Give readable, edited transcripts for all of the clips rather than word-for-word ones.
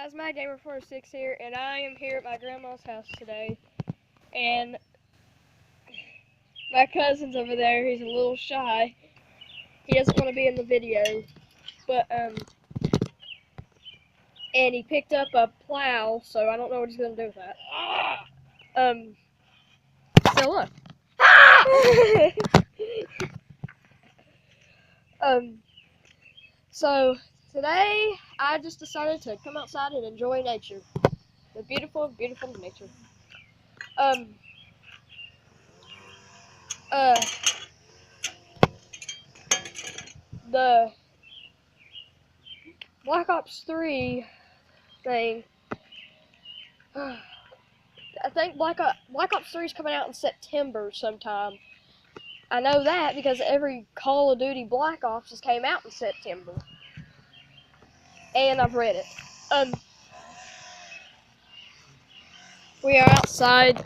guys, MyGamer46 here, and I am here at my grandma's house today, and my cousin's over there. He's a little shy. He doesn't want to be in the video, but and he picked up a plow, so I don't know what he's gonna do with that. So look. So today I just decided to come outside and enjoy nature, the beautiful, beautiful nature. The Black Ops 3 thing. I think Black Ops 3 is coming out in September sometime. I know that because every Call of Duty Black Ops has came out in September. And I've read it. We are outside.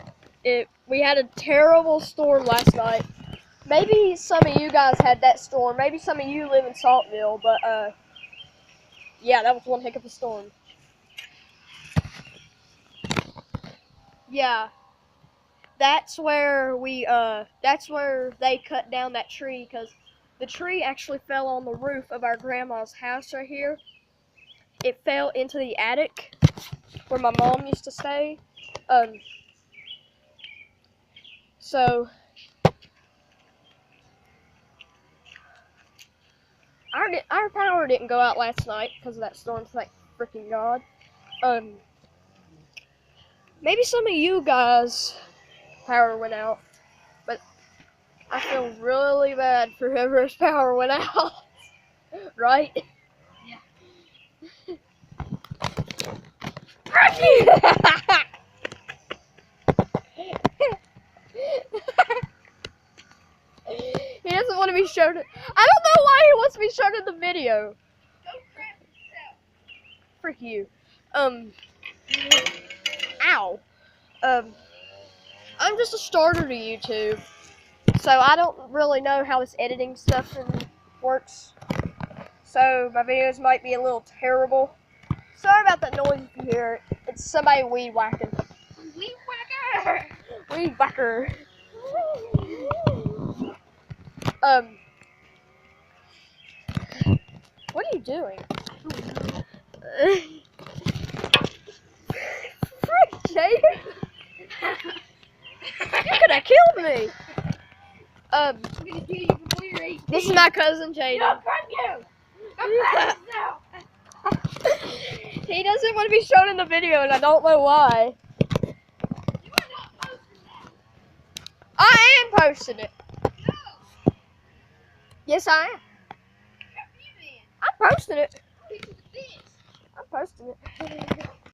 We had a terrible storm last night. Maybe some of you guys had that storm. Maybe some of you live in Saltville, but yeah, that was one heck of a storm. Yeah. That's where they cut down that tree, because the tree actually fell on the roof of our grandma's house right here. It fell into the attic where my mom used to stay. So our power didn't go out last night because of that storm, thank freaking God. Maybe some of you guys' power went out, but I feel really bad for whoever's power went out. Right? Yeah. He doesn't want to be shown. I don't know why he wants to be shown in the video. Go crap yourself. Frick you. Ow. I'm just a starter to YouTube, so I don't really know how this editing stuff works. So my videos might be a little terrible. Sorry about that noise if you hear it. It's somebody weed whacking. Weed whacker. Weed whacker. What are you doing? Frick, Jaden! You could have killed me! I'm gonna kill you before you're 18. This is my cousin Jaden. No, crap you! Go crap yourself. He doesn't want to be shown in the video, and I don't know why. You are not posting that. I am posting it. No. Yes, I am. Crap you, man. I'm posting it. Piece of bitch. I'm posting it.